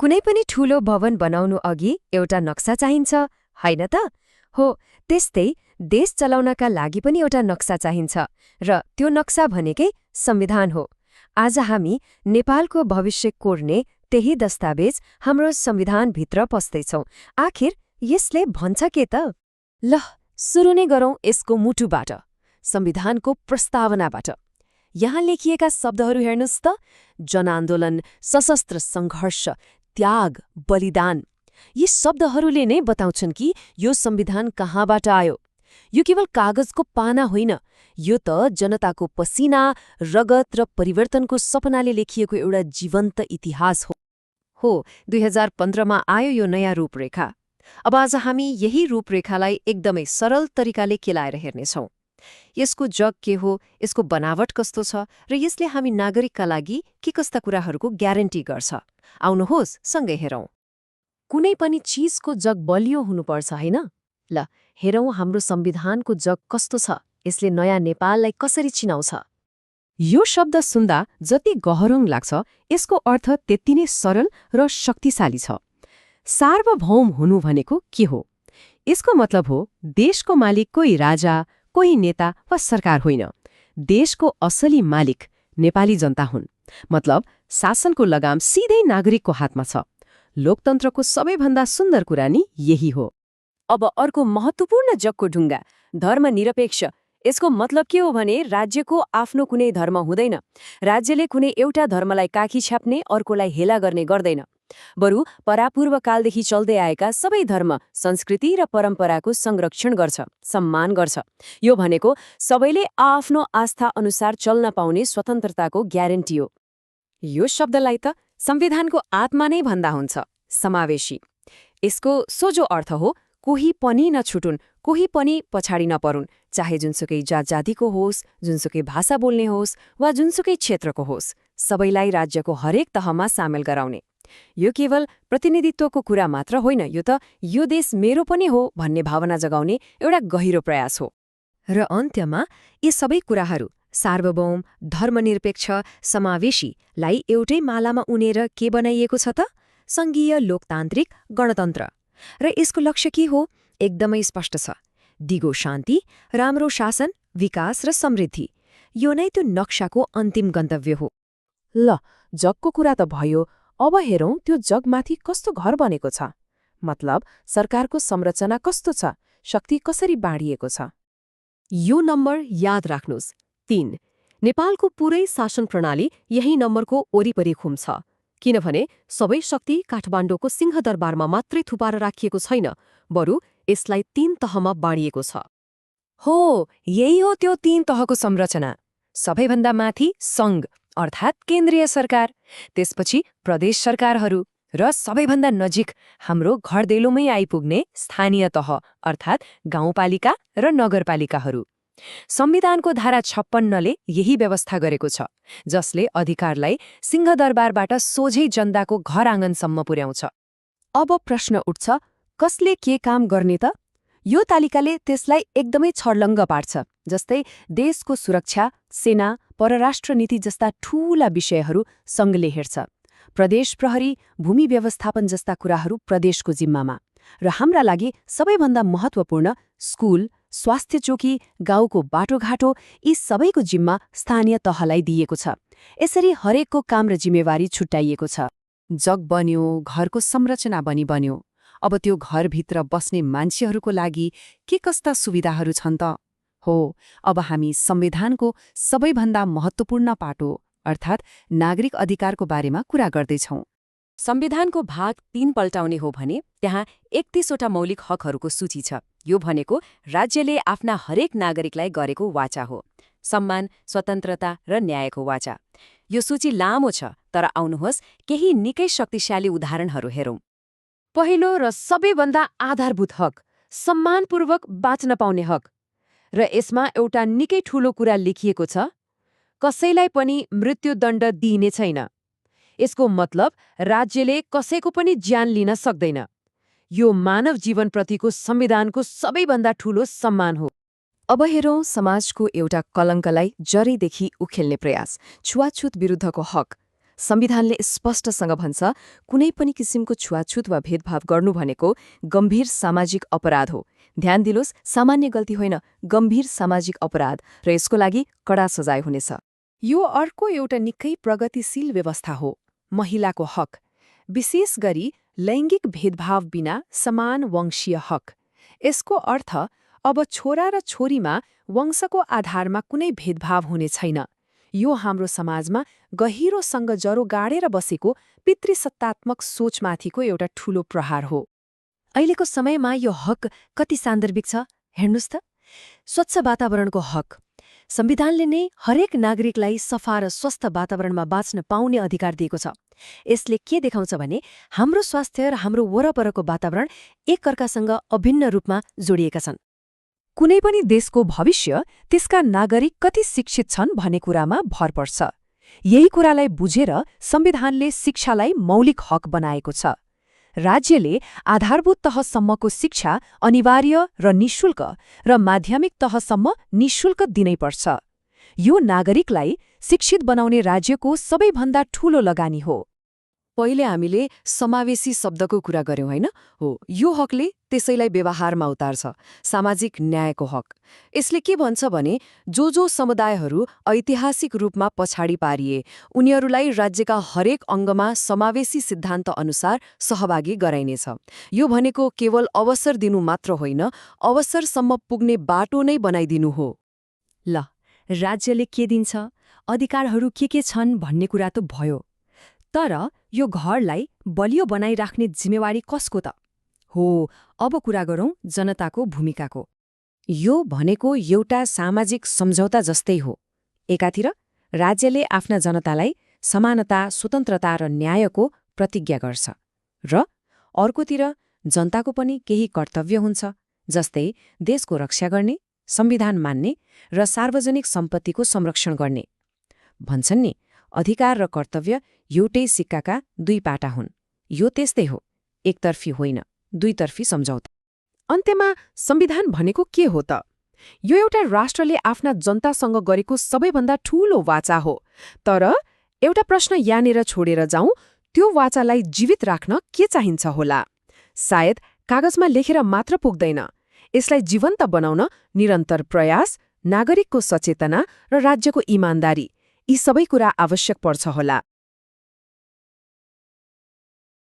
कुनै पनि ठूलो भवन बनाउनु अघि एउटा नक्सा चाहिन्छ, होइन त? हो, त्यस्तै देश चलाउनका लागि पनि एउटा नक्सा चाहिन्छ र त्यो नक्सा भनेकै संविधान हो। आज हामी नेपालको भविष्य कोर्ने त्यही दस्तावेज हाम्रो संविधानभित्र पस्दैछौँ। आखिर यसले भन्छ के त? ल सुरु नै गरौँ यसको मुटुबाट, संविधानको प्रस्तावनाबाट। यहाँ लेखिएका शब्दहरू हेर्नुस् त, जनआन्दोलन, सशस्त्र सङ्घर्ष, त्याग, बलिदान। यी शब्दहरूले नै बताउँछन् कि यो संविधान कहाँबाट आयो। यो केवल कागजको पाना होइन, यो त जनताको पसिना, रगत र परिवर्तनको सपनाले लेखिएको एउटा जीवन्त इतिहास हो। 2015मा आयो यो नयाँ रूपरेखा। अब आज हामी यही रूपरेखालाई एकदमै सरल तरिकाले केलाएर हेर्नेछौँ। यसको जग के हो, यसको बनावट कस्तो छ र यसले हामी नागरिकका लागि के कस्ता कुराहरूको ग्यारेन्टी गर्छ। आउनुहोस् सँगै हेरौँ। कुनै पनि चिजको जग बलियो हुनुपर्छ, होइन? ल हेरौँ हाम्रो संविधानको जग कस्तो छ, यसले नयाँ नेपाललाई कसरी चिनाउँछ। यो शब्द सुन्दा जति गहरौँ लाग्छ, यसको अर्थ त्यति नै सरल र शक्तिशाली छ। सार्वभौम हुनु भनेको के हो? यसको मतलब हो देशको मालिक कोही राजा, कोही नेता वा सरकार होइन। देशको असली मालिक नेपाली जनता हुन्। मतलब शासनको लगाम सिधै नागरिकको हातमा छ। लोकतन्त्रको सबैभन्दा सुन्दर कुरा नि यही हो। अब अर्को महत्त्वपूर्ण जगको ढुङ्गा, धर्मनिरपेक्ष। यसको मतलब के हो भने राज्यको आफ्नो कुनै धर्म हुँदैन। राज्यले कुनै एउटा धर्मलाई काखी छाप्ने, अर्कोलाई हेला गर्ने गर्दैन। बरु परापूर्वकालदेखि चल्दै आएका सबै धर्म, संस्कृति र परम्पराको संरक्षण गर्छ, सम्मान गर्छ। यो भनेको सबैले आफ्नो आस्था अनुसार चल्न पाउने स्वतन्त्रताको ग्यारेन्टी हो। यो शब्दलाई त संविधानको आत्मा नै भन्दा हुन्छ, समावेशी। यसको सोझो अर्थ हो कोही पनि नछुटुन्, कोही पनि पछाडि नपरुन्, चाहे जुनसुकै जात जातिको होस्, जुनसुकै भाषा बोल्ने होस् वा जुनसुकै क्षेत्रको होस्, सबैलाई राज्यको हरेक तहमा सामेल गराउने। यो केवल प्रतिनिधित्वको कुरा मात्र होइन, यो त यो देश मेरो पनि हो भन्ने भावना जगाउने एउटा गहिरो प्रयास हो। र अन्त्यमा यी सबै कुराहरू सार्वभौम, धर्मनिरपेक्ष, समावेशीलाई एउटै मालामा उनेर के बनाइएको छ त? सङ्घीय लोकतान्त्रिक गणतन्त्र। र यसको लक्ष्य के हो? एकदमै स्पष्ट छ। दिगो शान्ति, राम्रो शासन, विकास र समृद्धि। यो नै त्यो नक्साको अन्तिम गन्तव्य हो। ल जगको कुरा त भयो, अब हेरौँ त्यो जगमाथि कस्तो घर बनेको छ। मतलब सरकारको संरचना कस्तो छ, शक्ति कसरी बाँडिएको छ। यो नम्बर याद राख्नुस्, 3। नेपालको पुरै शासन प्रणाली यही नम्बरको वरिपरि घुम्छ। किनभने सबै शक्ति काठमाडौँको सिंहदरबारमा मात्रै थुपाएर राखिएको छैन, बरु यसलाई 3 तहमा बाँडिएको छ। हो, यही हो त्यो 3 तहको संरचना। सबैभन्दा माथि सङ्घ अर्थात् केन्द्रीय सरकार, त्यसपछि प्रदेश सरकारहरू र सबैभन्दा नजिक हाम्रो घरदैलोमै आइपुग्ने स्थानीय तह अर्थात् गाउँपालिका र नगरपालिकाहरू। संविधानको धारा 56ले यही व्यवस्था गरेको छ, जसले अधिकारलाई सिंहदरबारबाट सोझै जनताको घर आँगनसम्म पुर्याउँछ। अब प्रश्न उठ्छ, कसले के काम गर्ने त? यो तालिकाले त्यसलाई एकदमै छर्लङ्ग पार्छ। जस्तै देशको सुरक्षा, सेना, परराष्ट्र नीति जस्ता ठूला विषयहरू सङ्घले हेर्छ। प्रदेश प्रहरी, भूमि व्यवस्थापन जस्ता कुराहरू प्रदेशको जिम्मामा। र हाम्रा लागि सबैभन्दा महत्त्वपूर्ण स्कुल, स्वास्थ्य चौकी, गाउँको बाटोघाटो, यी सबैको जिम्मा स्थानीय तहलाई दिइएको छ। यसरी हरेकको काम र जिम्मेवारी छुट्याइएको छ। जग बन्यो, घरको संरचना बन्यो। अब त्यो घरभित्र बस्ने मान्छेहरूको लागि के कस्ता सुविधाहरू छन् त? हो, अब हामी संविधानको सबैभन्दा महत्त्वपूर्ण पाटो अर्थात् नागरिक अधिकारको बारेमा कुरा गर्दैछौँ। संविधानको भाग 3 पल्टाउने हो भने त्यहाँ 31वटा मौलिक हकहरूको सूची छ। यो भनेको राज्यले आफ्ना हरेक नागरिकलाई गरेको वाचा हो। सम्मान, स्वतन्त्रता र न्यायको वाचा। यो सूची लामो छ, तर आउनुहोस् केही निकै शक्तिशाली उदाहरणहरू हेरौँ। पहिलो र सबैभन्दा आधारभूत हक, सम्मानपूर्वक बाँच्न पाउने हक। र यसमा एउटा निकै ठूलो कुरा लेखिएको छ, कसैलाई पनि मृत्युदण्ड दिइने छैन। यसको मतलब राज्यले कसैको पनि ज्यान लिन सक्दैन। यो मानव जीवनप्रतिको संविधानको सबैभन्दा ठूलो सम्मान हो। अब हेरौँ समाजको एउटा कलङ्कलाई जरीदेखि उखेल्ने प्रयास, छुवाछुत विरुद्धको हक। संविधानले स्पष्टसँग भन्छ कुनै पनि किसिमको छुवाछुत वा भेदभाव गर्नु भनेको गम्भीर सामाजिक अपराध हो। ध्यान दिलोस्, सामान्य गल्ती होइन, गम्भीर सामाजिक अपराध र यसको लागि कडा सजाय हुनेछ। यो अर्को एउटा निकै प्रगतिशील व्यवस्था हो, महिलाको हक, विशेष गरी लैङ्गिक भेदभाव बिना समान वंशीय हक। यसको अर्थ अब छोरा र छोरीमा वंशको आधारमा कुनै भेदभाव हुने छैन। यो हाम्रो समाजमा गहिरोसँग जरो गाडेर बसेको पितृसत्तात्मक सोचमाथिको एउटा ठूलो प्रहार हो। अहिलेको समयमा यो हक कति सान्दर्भिक छ हेर्नुस् त। स्वच्छ वातावरणको हक। संविधानले नै हरेक नागरिकलाई सफा र स्वस्थ वातावरणमा बाँच्न पाउने अधिकार दिएको छ। यसले के देखाउँछ भने हाम्रो स्वास्थ्य र हाम्रो वरपरको वातावरण एकअर्कासँग अभिन्न रूपमा जोडिएका छन्। कुनै पनि देशको भविष्य त्यसका नागरिक कति शिक्षित छन् भन्ने कुरामा भर पर्छ। यही कुरालाई बुझेर संविधानले शिक्षालाई मौलिक हक बनाएको छ। राज्यले आधारभूत तहसम्मको शिक्षा अनिवार्य र निःशुल्क र माध्यमिक तहसम्म निःशुल्क दिनै पर्छ। यो नागरिकलाई शिक्षित बनाउने राज्यको सबैभन्दा ठूलो लगानी हो। पहिले हामीले समावेशी शब्दको कुरा गर्यौं हैन? हो, यो हकले त्यसैलाई व्यवहारमा उतार्छ। सामाजिक न्यायको हक। यसले के भन्छ भने जो समुदायहरू ऐतिहासिक रूपमा पछाडि पारिए उनीहरूलाई राज्यका हरेक अङ्गमा समावेशी सिद्धान्त अनुसार सहभागी गराइनेछ। यो भनेको केवल अवसर दिनु मात्र होइन, अवसरसम्म पुग्ने बाटो नै बनाइदिनु हो। ल, राज्यले के दिन्छ, अधिकारहरू के छन् भन्ने कुरा त भयो, तर यो घरलाई बलियो बनाइराख्ने जिम्मेवारी कसको त हो? अब कुरा गरौँ जनताको भूमिकाको। यो भनेको एउटा सामाजिक सम्झौता जस्तै हो। एकातिर राज्यले आफ्ना जनतालाई समानता, स्वतन्त्रता र न्यायको प्रतिज्ञा गर्छ र अर्कोतिर जनताको पनि केही कर्तव्य हुन्छ, जस्तै देशको रक्षा गर्ने, संविधान मान्ने र सार्वजनिक सम्पत्तिको संरक्षण गर्ने। भन्छन् नि, अधिकार र कर्तव्य एउटै सिक्काका दुई पाटा हुन्। यो त्यस्तै हो, एकतर्फी होइन, दुईतर्फी सम्झौता। अन्त्यमा संविधान भनेको के हो त? यो एउटा राष्ट्रले आफ्ना जनतासँग गरेको सबैभन्दा ठूलो वाचा हो। तर एउटा प्रश्न यहाँनिर छोडेर जाउँ, त्यो वाचालाई जीवित राख्न के चाहिन्छ होला? सायद कागजमा लेखेर मात्र पुग्दैन। यसलाई जीवन्त बनाउन निरन्तर प्रयास, नागरिकको सचेतना र राज्यको इमान्दारी, यी सबै कुरा आवश्यक पर्छ होला।